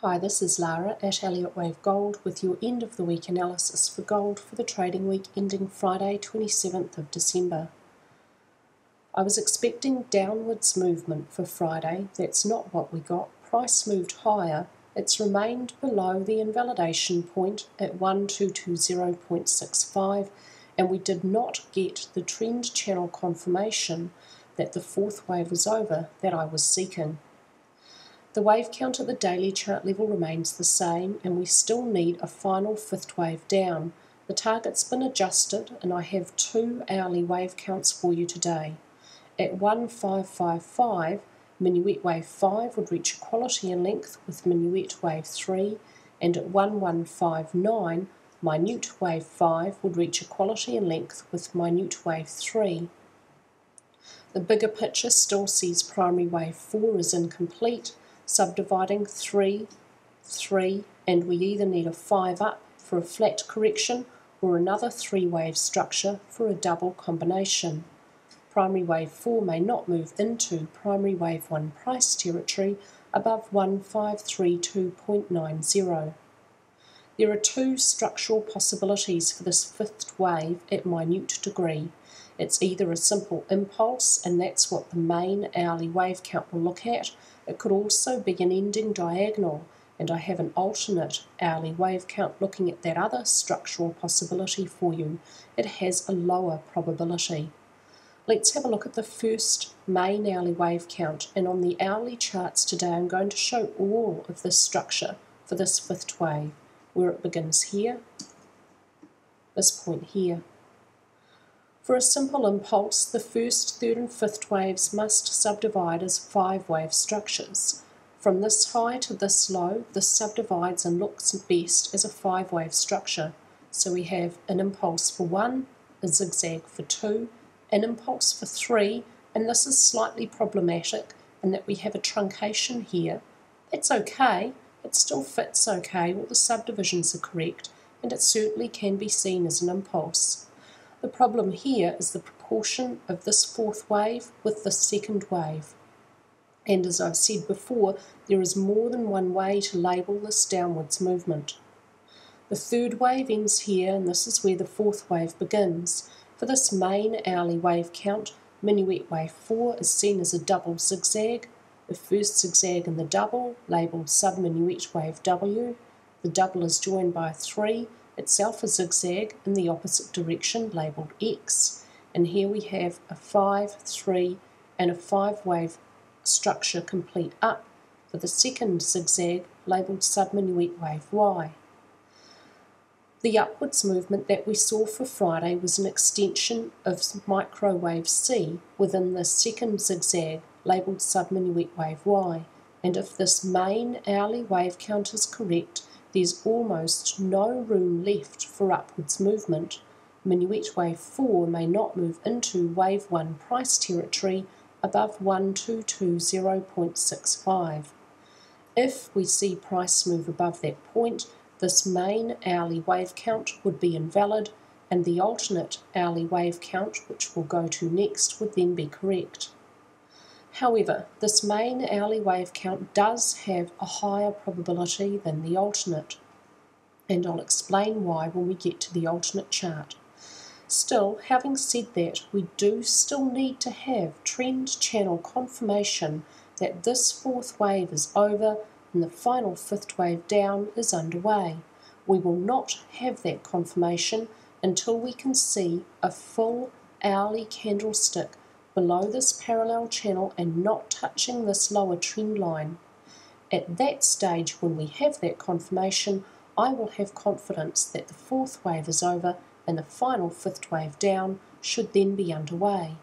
Hi, this is Lara at Elliott Wave Gold with your end of the week analysis for gold for the trading week ending Friday 27th of December. I was expecting downwards movement for Friday. That's not what we got. Price moved higher. It's remained below the invalidation point at 1220.65 and we did not get the trend channel confirmation that the fourth wave was over that I was seeking. The wave count at the daily chart level remains the same and we still need a final fifth wave down. The target's been adjusted and I have two hourly wave counts for you today. At 1555, minuet wave 5 would reach equality in length with minuet wave 3, and at 1159, minute wave 5 would reach equality in length with minute wave 3. The bigger picture still sees primary wave 4 is incomplete, subdividing 3, 3, and we either need a 5 up for a flat correction or another 3 wave structure for a double combination. Primary wave 4 may not move into primary wave 1 price territory above 1532.90. There are two structural possibilities for this fifth wave at minute degree. It's either a simple impulse, and that's what the main hourly wave count will look at. It could also be an ending diagonal, and I have an alternate hourly wave count looking at that other structural possibility for you. It has a lower probability. Let's have a look at the first main hourly wave count, and on the hourly charts today I'm going to show all of this structure for this fifth wave, where it begins here, this point here. For a simple impulse, the first, third and fifth waves must subdivide as 5 wave structures. From this high to this low, this subdivides and looks best as a 5 wave structure. So we have an impulse for 1, a zigzag for 2, an impulse for 3, and this is slightly problematic in that we have a truncation here. That's okay, it still fits okay, all the subdivisions are correct, and it certainly can be seen as an impulse. The problem here is the proportion of this fourth wave with the second wave. And as I've said before, there is more than one way to label this downwards movement. The third wave ends here, and this is where the fourth wave begins. For this main hourly wave count, minuet wave 4 is seen as a double zigzag. The first zigzag in the double, labelled subminuet wave W. The double is joined by a 3, itself a zigzag in the opposite direction, labelled X. And here we have a 5, 3, and a 5 wave structure complete up for the second zigzag, labelled subminuet wave Y. The upwards movement that we saw for Friday was an extension of microwave C within the second zigzag, labelled subminuet wave Y, and if this main hourly wave count is correct, there's almost no room left for upwards movement. Minuet wave 4 may not move into wave 1 price territory above 1220.65. If we see price move above that point, this main hourly wave count would be invalid, and the alternate hourly wave count, which we'll go to next, would then be correct. However, this main hourly wave count does have a higher probability than the alternate, and I'll explain why when we get to the alternate chart. Still, having said that, we do still need to have trend channel confirmation that this fourth wave is over and the final fifth wave down is underway. We will not have that confirmation until we can see a full hourly candlestick below this parallel channel and not touching this lower trend line. At that stage, when we have that confirmation, I will have confidence that the fourth wave is over and the final fifth wave down should then be underway.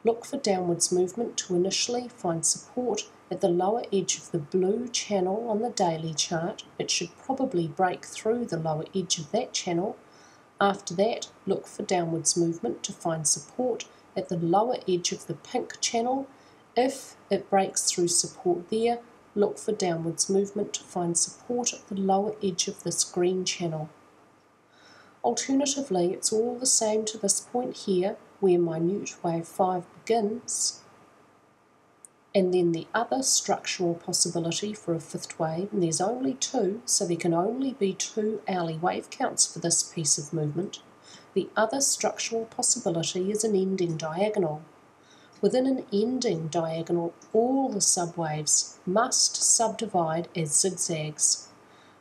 Look for downwards movement to initially find support at the lower edge of the blue channel on the daily chart. It should probably break through the lower edge of that channel. After that, look for downwards movement to find support at the lower edge of the pink channel. If it breaks through support there, look for downwards movement to find support at the lower edge of this green channel. Alternatively, it's all the same to this point here, where minute wave 5 begins. And then the other structural possibility for a fifth wave, and there's only two, so there can only be two hourly wave counts for this piece of movement. The other structural possibility is an ending diagonal. Within an ending diagonal, all the subwaves must subdivide as zigzags.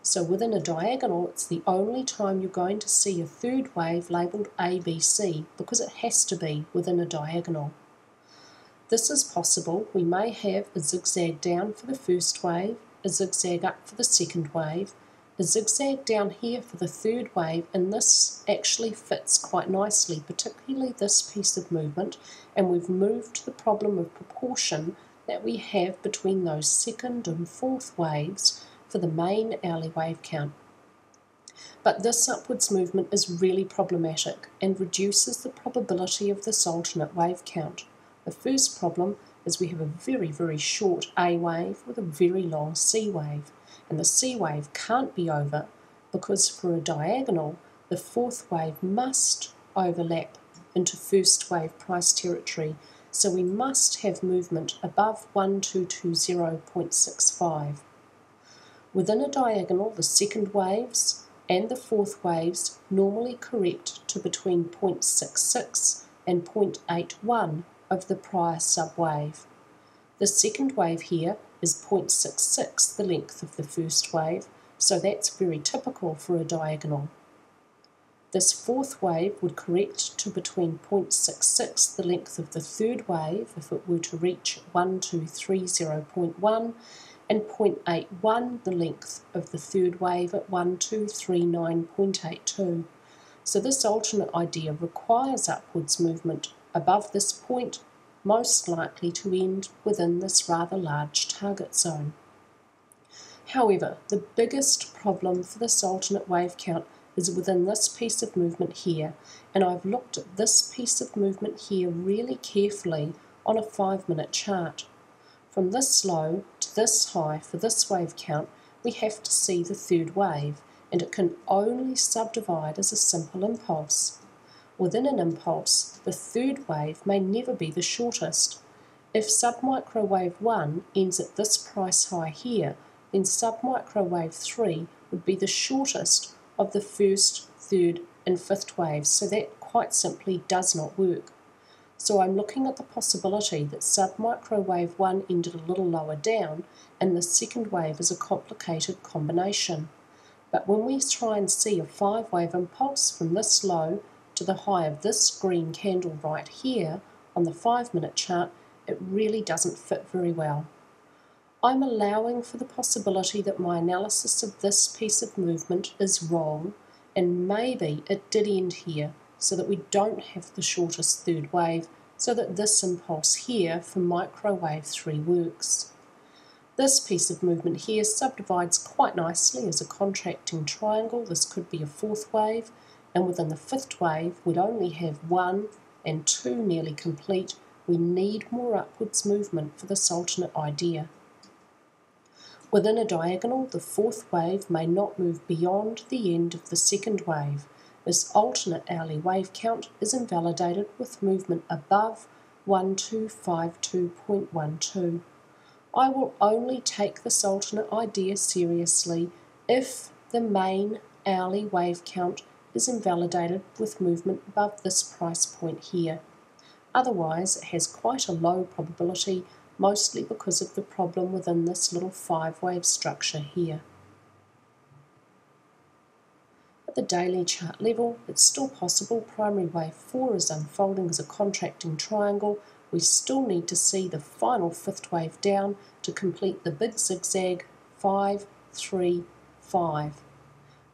So within a diagonal, it's the only time you're going to see a third wave labelled ABC, because it has to be within a diagonal. This is possible. We may have a zigzag down for the first wave, a zigzag up for the second wave, a zigzag down here for the third wave, and this actually fits quite nicely, particularly this piece of movement, and we've moved the problem of proportion that we have between those second and fourth waves for the main hourly wave count. But this upwards movement is really problematic and reduces the probability of this alternate wave count. The first problem is we have a very, very short A wave with a very long C wave, and the C wave can't be over because for a diagonal, the fourth wave must overlap into first wave price territory, so we must have movement above 1220.65. Within a diagonal, the second waves and the fourth waves normally correct to between 0.66 and 0.81 of the prior subwave. The second wave here is 0.66, the length of the first wave, so that's very typical for a diagonal. This fourth wave would correct to between 0.66, the length of the third wave, if it were to reach 1230.1, and 0.81, the length of the third wave at 1239.82. So this alternate idea requires upwards movement above this point, most likely to end within this rather large target zone. However, the biggest problem for this alternate wave count is within this piece of movement here, and I've looked at this piece of movement here really carefully on a 5-minute chart. From this low to this high for this wave count, we have to see the third wave, and it can only subdivide as a simple impulse. Within an impulse, the third wave may never be the shortest. If submicrowave 1 ends at this price high here, then submicrowave 3 would be the shortest of the first, third and fifth waves, so that quite simply does not work. So I'm looking at the possibility that submicrowave 1 ended a little lower down, and the second wave is a complicated combination. But when we try and see a 5-wave impulse from this low to the high of this green candle right here on the 5-minute chart, it really doesn't fit very well. I'm allowing for the possibility that my analysis of this piece of movement is wrong, and maybe it did end here, so that we don't have the shortest third wave, so that this impulse here for microwave 3 works. This piece of movement here subdivides quite nicely as a contracting triangle. This could be a fourth wave, and within the fifth wave we'd only have 1 and 2 nearly complete. We need more upwards movement for this alternate idea. Within a diagonal, the fourth wave may not move beyond the end of the second wave. This alternate hourly wave count is invalidated with movement above 1252.12. I will only take this alternate idea seriously if the main hourly wave count is invalidated with movement above this price point here. Otherwise, it has quite a low probability, mostly because of the problem within this little 5-wave structure here. At the daily chart level, it's still possible primary wave 4 is unfolding as a contracting triangle. We still need to see the final fifth wave down to complete the big zigzag 5, 3, 5.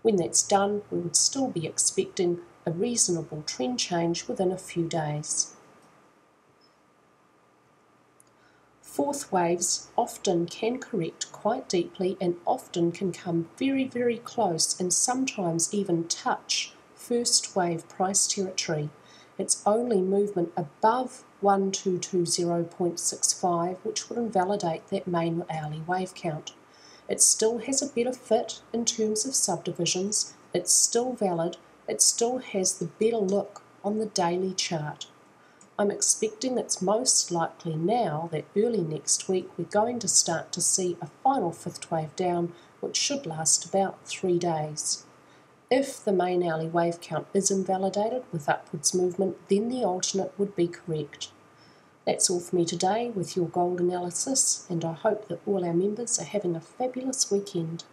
When that's done, we would still be expecting a reasonable trend change within a few days. Fourth waves often can correct quite deeply and often can come very, very close and sometimes even touch first wave price territory. It's only movement above 1220.65 which would invalidate that main hourly wave count. It still has a better fit in terms of subdivisions, it's still valid, it still has the better look on the daily chart. I'm expecting it's most likely now that early next week we're going to start to see a final fifth wave down, which should last about 3 days. If the main hourly wave count is invalidated with upwards movement, then the alternate would be correct. That's all for me today with your gold analysis, and I hope that all our members are having a fabulous weekend.